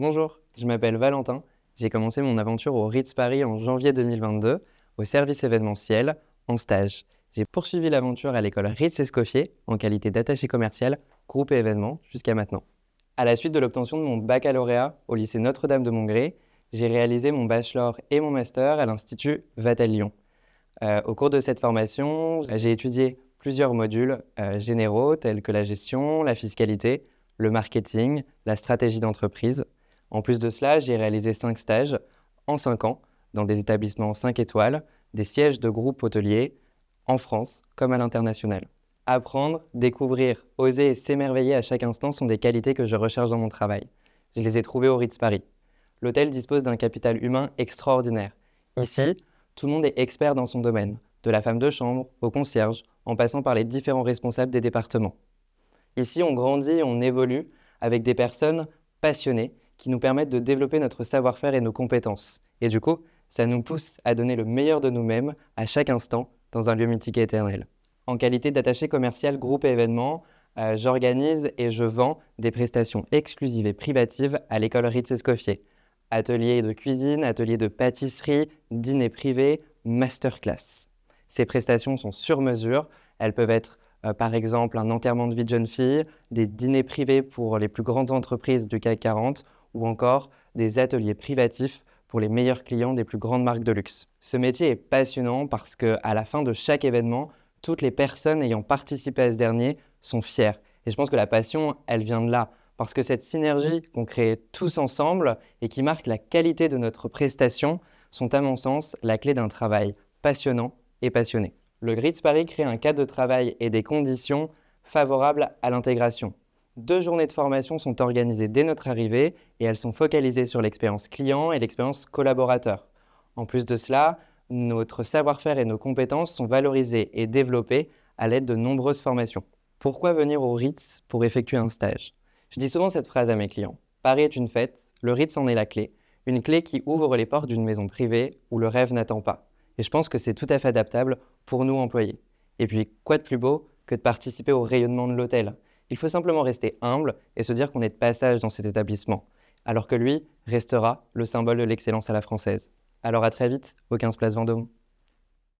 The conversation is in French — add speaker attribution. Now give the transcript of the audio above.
Speaker 1: Bonjour, je m'appelle Valentin. J'ai commencé mon aventure au Ritz Paris en janvier 2022, au service événementiel, en stage. J'ai poursuivi l'aventure à l'école Ritz-Escoffier en qualité d'attaché commercial, groupe et événements, jusqu'à maintenant. À la suite de l'obtention de mon baccalauréat au lycée Notre-Dame de Mongré, j'ai réalisé mon bachelor et mon master à l'Institut Vatel Lyon. Au cours de cette formation, j'ai étudié plusieurs modules généraux tels que la gestion, la fiscalité, le marketing, la stratégie d'entreprise. En plus de cela, j'ai réalisé 5 stages en 5 ans dans des établissements 5 étoiles, des sièges de groupes hôteliers en France comme à l'international. Apprendre, découvrir, oser et s'émerveiller à chaque instant sont des qualités que je recherche dans mon travail. Je les ai trouvées au Ritz Paris. L'hôtel dispose d'un capital humain extraordinaire. Ici, tout le monde est expert dans son domaine, de la femme de chambre au concierge, en passant par les différents responsables des départements. Ici, on grandit et on évolue avec des personnes passionnées qui nous permettent de développer notre savoir-faire et nos compétences. Et du coup, ça nous pousse à donner le meilleur de nous-mêmes à chaque instant dans un lieu mythique et éternel. En qualité d'attaché commercial groupe et événements, j'organise et je vends des prestations exclusives et privatives à l'école Ritz-Escoffier. Ateliers de cuisine, ateliers de pâtisserie, dîners privés, masterclass. Ces prestations sont sur mesure. Elles peuvent être par exemple un enterrement de vie de jeune fille, des dîners privés pour les plus grandes entreprises du CAC 40 ou encore des ateliers privatifs pour les meilleurs clients des plus grandes marques de luxe. Ce métier est passionnant parce qu'à la fin de chaque événement, toutes les personnes ayant participé à ce dernier sont fières. Et je pense que la passion, elle vient de là. Parce que cette synergie qu'on crée tous ensemble et qui marque la qualité de notre prestation sont à mon sens la clé d'un travail passionnant et passionné. Le Ritz Paris crée un cadre de travail et des conditions favorables à l'intégration. 2 journées de formation sont organisées dès notre arrivée et elles sont focalisées sur l'expérience client et l'expérience collaborateur. En plus de cela, notre savoir-faire et nos compétences sont valorisés et développés à l'aide de nombreuses formations. Pourquoi venir au Ritz pour effectuer un stage ? Je dis souvent cette phrase à mes clients. Paris est une fête, le Ritz en est la clé. Une clé qui ouvre les portes d'une maison privée où le rêve n'attend pas. Et je pense que c'est tout à fait adaptable pour nous employés. Et puis, quoi de plus beau que de participer au rayonnement de l'hôtel ? Il faut simplement rester humble et se dire qu'on est de passage dans cet établissement, alors que lui restera le symbole de l'excellence à la française. Alors à très vite, au 15 Place Vendôme.